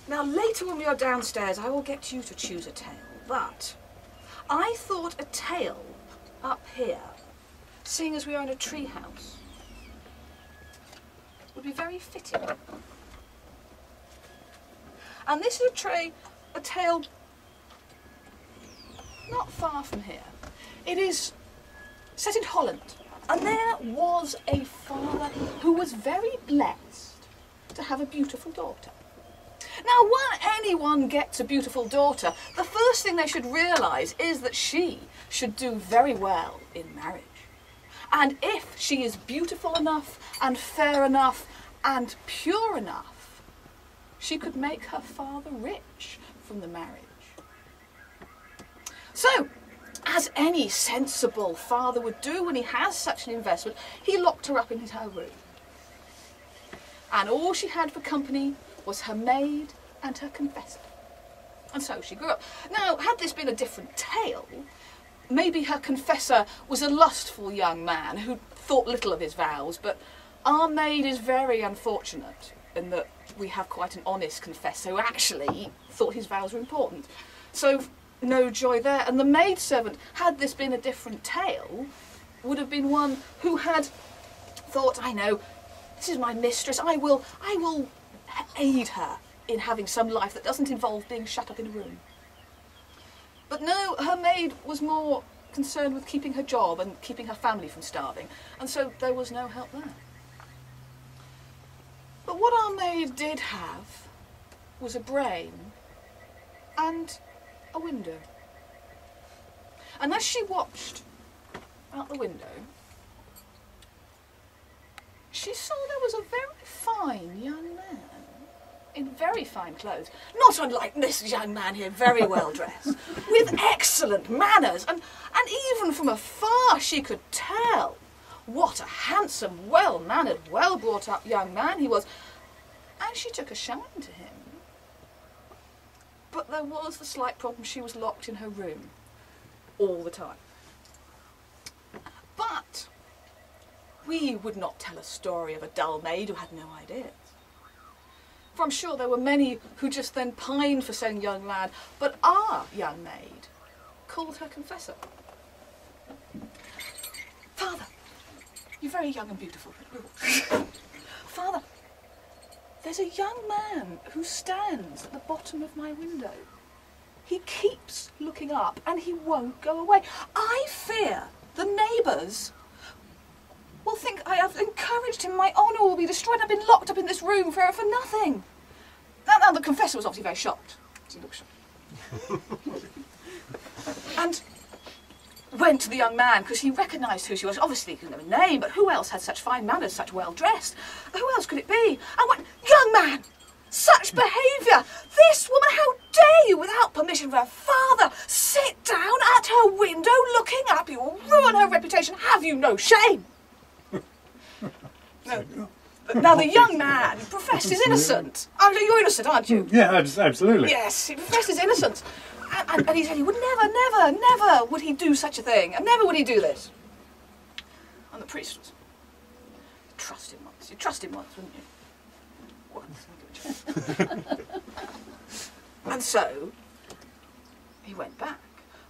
Now later when we are downstairs I will get you to choose a tale, but I thought a tale up here, seeing as we are in a tree house, would be very fitting. And this is a tale not far from here. It is set in Holland, and there was a father who was very blessed to have a beautiful daughter. Now, when anyone gets a beautiful daughter, the first thing they should realise is that she should do very well in marriage. And if she is beautiful enough and fair enough and pure enough, she could make her father rich from the marriage. So, as any sensible father would do when he has such an investment, he locked her up in her room. And all she had for company was her maid and her confessor. And so she grew up. Now, had this been a different tale, maybe her confessor was a lustful young man who thought little of his vows, but our maid is very unfortunate in that we have quite an honest confessor who actually thought his vows were important. So, no joy there. And the maidservant, had this been a different tale, would have been one who had thought, I know, this is my mistress, I will aid her in having some life that doesn't involve being shut up in a room. But no, her maid was more concerned with keeping her job and keeping her family from starving, and so there was no help there. But what our maid did have was a brain and a window. And as she watched out the window, she saw there was a very fine young man in very fine clothes, not unlike this young man here, very well dressed, with excellent manners, and even from afar she could tell what a handsome, well-mannered, well-brought-up young man he was, and she took a shine to him. But there was the slight problem, she was locked in her room all the time. But we would not tell a story of a dull maid who had no ideas. For I'm sure there were many who just then pined for some young lad, but our young maid called her confessor. Father, you're very young and beautiful. Father, there's a young man who stands at the bottom of my window. He keeps looking up and he won't go away. I fear the neighbours will think I have encouraged him. My honour will be destroyed. I've been locked up in this room for nothing. Now the confessor was obviously very shocked. He looked shocked. And went to the young man, because he recognised who she was. Obviously he didn't know her name, but who else had such fine manners, such well dressed? Who else could it be? And went, young man, such behaviour! This woman, how dare you, without permission from her father, sit down at her window looking up? You will ruin her reputation. Have you no shame? No. Now the young man professed his innocence. Oh, you're innocent, aren't you? Yeah, absolutely. Yes, he professed his innocence. And he said he would never would he do such a thing, and never would he do this. And the priest was, trust him once. You'd trust him once, wouldn't you? Once. And so, he went back.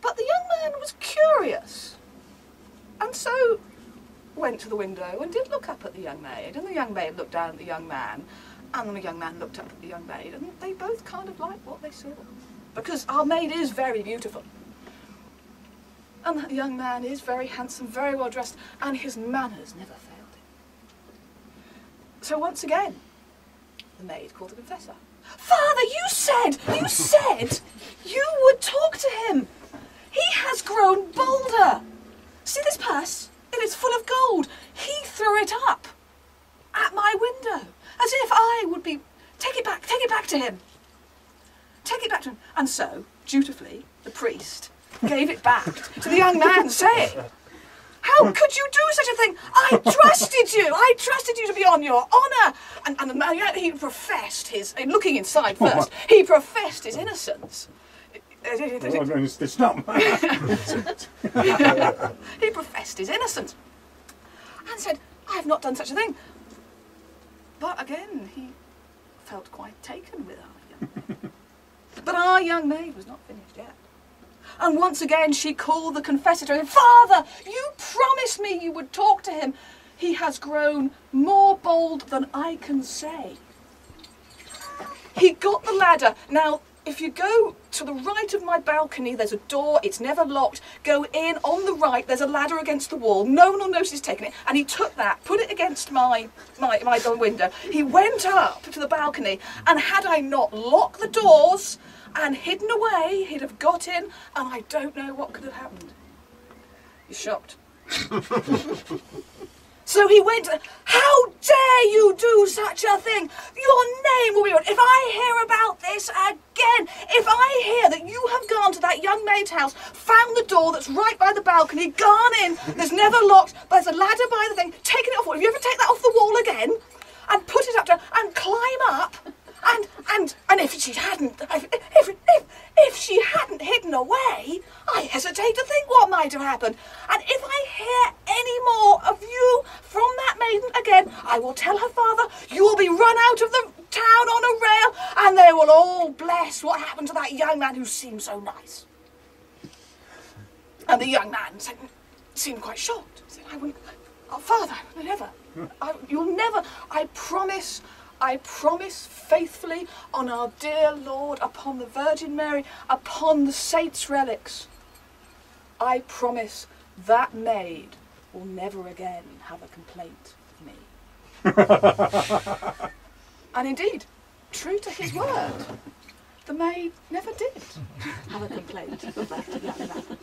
But the young man was curious. And so, went to the window and did look up at the young maid, and the young maid looked down at the young man, and then the young man looked up at the young maid, and they both kind of liked what they saw. Because our maid is very beautiful. And that young man is very handsome, very well dressed, and his manners never failed him. So once again, the maid called the confessor. Father, you said you would talk to him. He has grown bolder. See this purse? It is full of gold. He threw it up at my window, as if I would be, take it back to him. Take it back to him. And so, dutifully, the priest gave it back to the young man, saying, how could you do such a thing? I trusted you to be on your honour. And the man, he professed his, looking inside first, he professed his innocence. It's not He professed his innocence and said, I have not done such a thing. But again, he felt quite taken with our young But our young maid was not finished yet. And once again she called the confessor to him. Father, you promised me you would talk to him. He has grown more bold than I can say. He got the ladder. Now, if you go to the right of my balcony, there's a door, it's never locked. Go in, on the right, there's a ladder against the wall. No one will notice he's taken it. And he took that, put it against my window. He went up to the balcony, and had I not locked the doors and hidden away, he'd have got in, and I don't know what could have happened. He's shocked. So he went, how dare you do such a thing? Your name will be on. If I hear about this again, if I hear that you have gone to that young maid's house, found the door that's right by the balcony, gone in, there's never locked, there's a ladder by the thing, taken it off, if you ever take that off the wall again, and put it up to, and climb up, and if she hadn't, if she hadn't hidden away, I hesitate to think what might have happened. And if I hear any more of you from that maiden again, I will tell her father you will be run out of the town on a rail, and they will all bless what happened to that young man who seemed so nice. And the young man seemed quite shocked. He said, I wouldn't, oh, father, never. You'll never, I promise faithfully on our dear Lord, upon the Virgin Mary, upon the saints' relics, I promise that maid will never again have a complaint of me. And indeed, true to his word, the maid never did have a complaint of that young man.